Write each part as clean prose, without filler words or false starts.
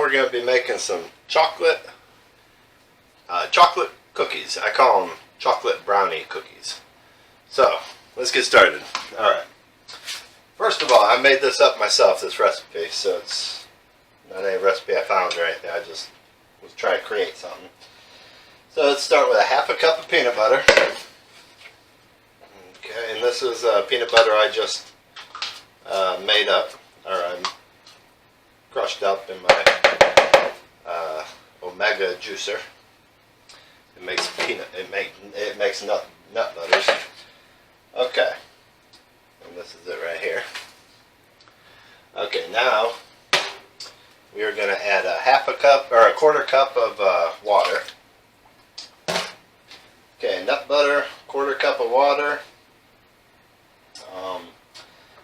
we're going to be making some chocolate cookies. I call them chocolate brownie cookies. So, let's get started. Alright. First of all, I made this up myself, this recipe, so it's not any recipe I found or anything. I just was trying to create something. So let's start with a half a cup of peanut butter. Okay, and this is peanut butter I just made up, or I crushed up in my Omega juicer. It makes it makes nut butters. Okay, and this is it right here. Okay, now we are going to add a half a cup or a quarter cup of water. Okay, nut butter, quarter cup of water,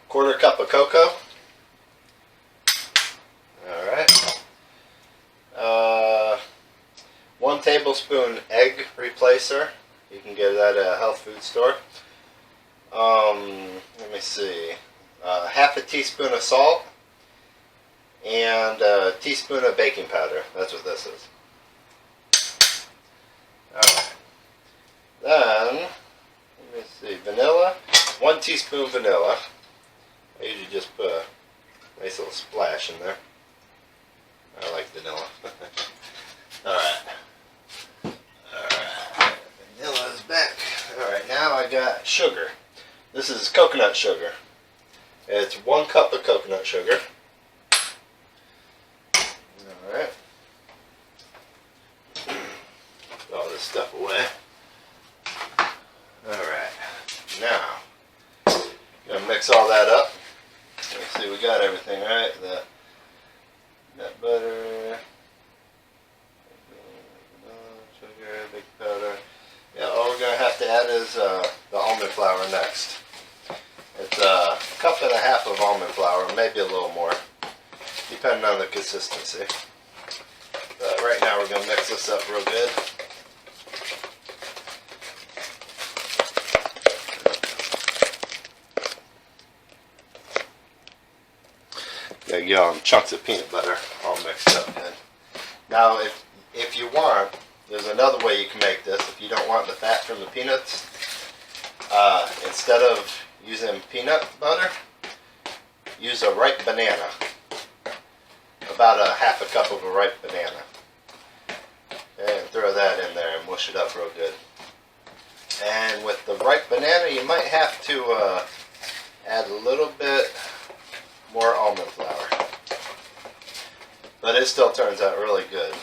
quarter cup of cocoa. Alright. 1 tablespoon egg replacer. You can get that at a health food store. Let me see. Half a teaspoon of salt and a teaspoon of baking powder. That's what this is. Alright. Then, let me see, vanilla. 1 teaspoon vanilla. I usually just put a nice little splash in there. I like vanilla. Alright. Alright. Vanilla is back. Alright, now I got sugar. This is coconut sugar. It's 1 cup of coconut sugar. Alright. Put all this stuff away. Alright. Now, gonna mix all that up. Let's see, we got everything, right? The nut butter, sugar, baking powder. Yeah, all we're going to have to add is the almond flour next. It's a cup and a half of almond flour, maybe a little more, depending on the consistency. But right now we're going to mix this up real good. There you go, chunks of peanut butter all mixed up good. Now, if you want, there's another way you can make this. If you don't want the fat from the peanuts, instead of using peanut butter, use a ripe banana. About a half a cup of a ripe banana. And throw that in there and mush it up real good. And with the ripe banana, you might have to add a little bit more almond flour. But it still turns out really good.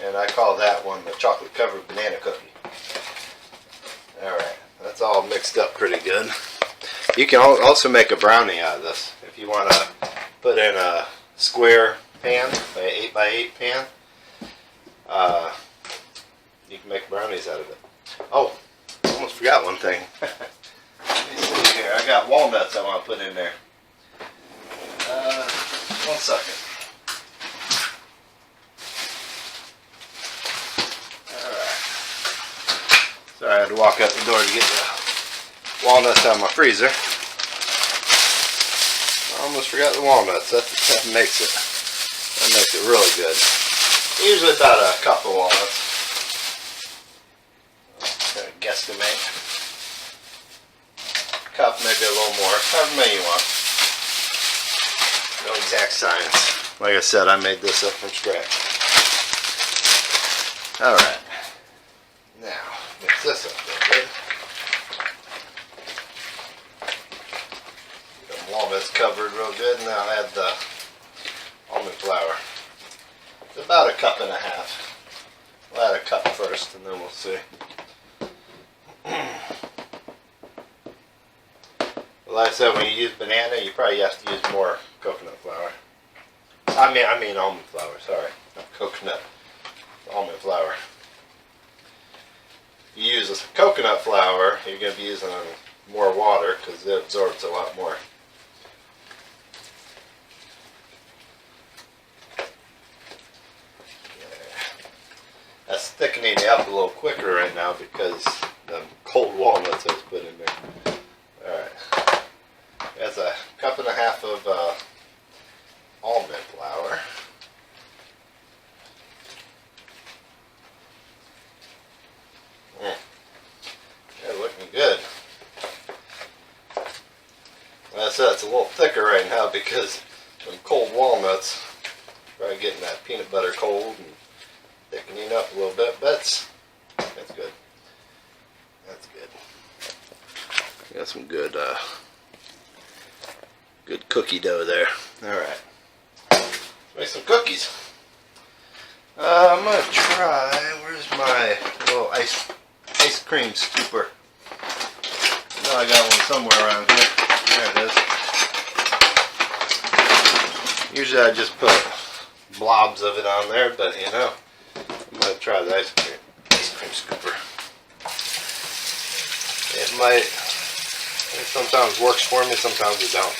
And I call that one the chocolate covered banana cookie. Alright, that's all mixed up pretty good. You can also make a brownie out of this. If you want to put in a square pan, like an 8x8 pan, you can make brownies out of it. Oh, almost forgot one thing. Let me see here. I got walnuts I want to put in there. 1 second. Alright. Sorry, I had to walk out the door to get the walnuts out of my freezer. I almost forgot the walnuts. That makes it really good. Usually about a cup of walnuts. I'm gonna guesstimate. Cup, maybe a little more. However many you want. No exact science. Like I said, I made this up from scratch. Alright. Now, mix this up real good. The walnuts covered real good. Now add the almond flour. It's about a cup and a half. We'll add a cup first and then we'll see. Like I said, when you use banana, you probably have to use more coconut flour. I mean almond flour, sorry. Not coconut. Almond flour. If you use coconut flour, you're going to be using more water because it absorbs a lot more. That's thickening it up a little quicker right now because the cold walnuts I was put in there. Alright. That's a cup and a half of almond flour. I said it's a little thicker right now because them cold walnuts are getting that peanut butter cold and thickening up a little bit, but that's good. That's good. Got some good good cookie dough there. Alright. Let's make some cookies. I'm gonna try, where's my little ice cream scooper? I know I got one somewhere around here. There it is. Usually I just put blobs of it on there, but you know, I'm gonna try the ice cream scooper. It sometimes works for me, sometimes it don't.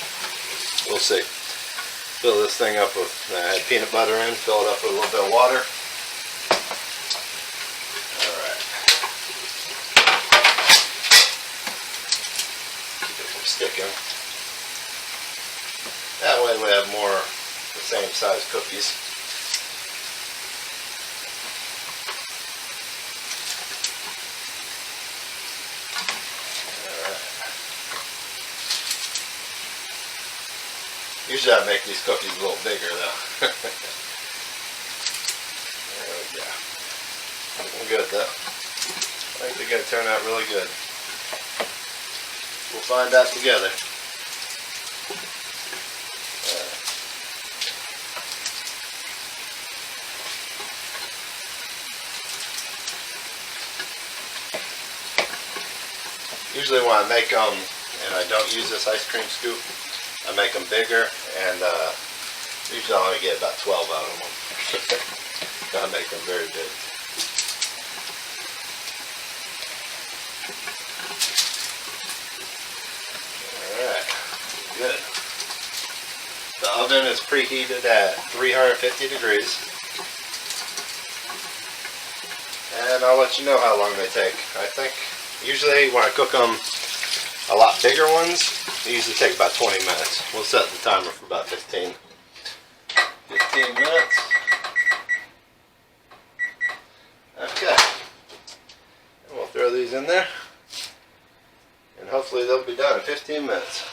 We'll see. Fill this thing up with, I had peanut butter in, fill it up with a little bit of water. Alright. Keep it from sticking. That way we have more the same size cookies. Usually I make these cookies a little bigger though. There we go. Looking good though. I think they're going to turn out really good. We'll find out together. Usually when I make them and I don't use this ice cream scoop, I make them bigger, and usually I only get about 12 out of them. I make them very big. Alright, good. The oven is preheated at 350 degrees. And I'll let you know how long they take. I think usually when I cook them a lot bigger ones, they usually take about 20 minutes. We'll set the timer for about 15 minutes. Okay. And we'll throw these in there. And hopefully they'll be done in 15 minutes.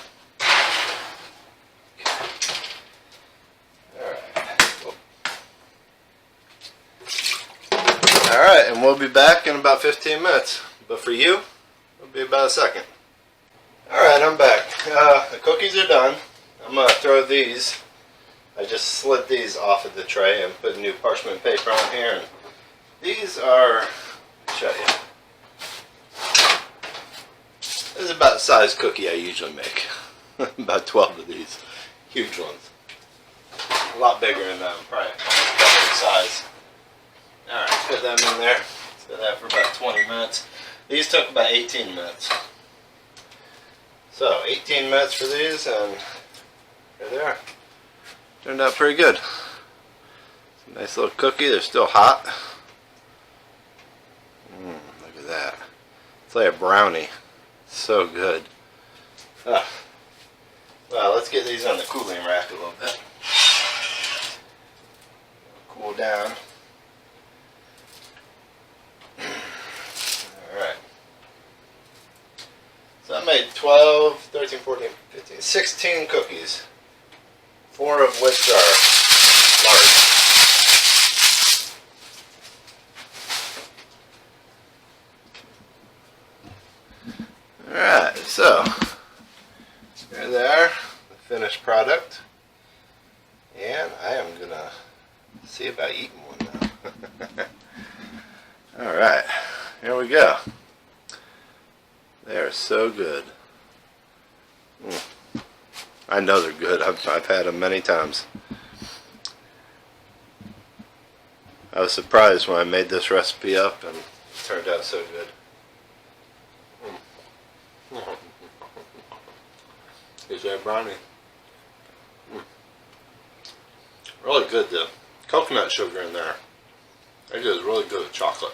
Alright, and we'll be back in about 15 minutes. But for you, it'll be about a second. Alright, I'm back. The cookies are done. I'm going to throw these. I just slid these off of the tray and put new parchment paper on here. And these are, I'll show you. This is about the size cookie I usually make. About 12 of these. Huge ones. A lot bigger than them, probably double the size. Alright, put them in there. Set that for about 20 minutes. These took about 18 minutes. So, 18 minutes for these, and there they are. Turned out pretty good. It's a nice little cookie. They're still hot. Look at that. It's like a brownie. So good. Well, let's get these on the cooling rack a little bit. Cool down. So I made 12, 13, 14, 15, 16 cookies, 4 of which are large. Alright, so here they are, the finished product, and I am going to see about eating one now. Alright, here we go. They are so good. I know they're good. I've had them many times. I was surprised when I made this recipe up and it turned out so good. Is that brownie? Really good. The coconut sugar in there. It is really good with chocolate.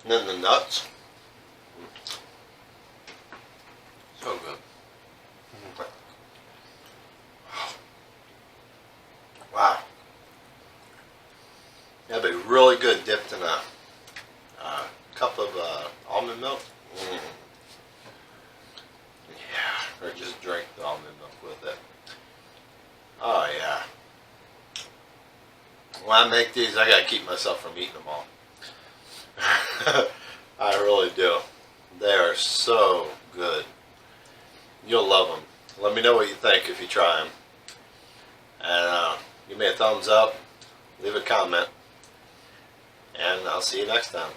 And then the nuts. So good. Wow. That'd be really good dipped in a cup of almond milk. Mm. Yeah, or just drink the almond milk with it. Oh yeah. When I make these, I gotta keep myself from eating them all. I really do. They are so good. You'll love them. Let me know what you think if you try them. And give me a thumbs up, leave a comment, and I'll see you next time.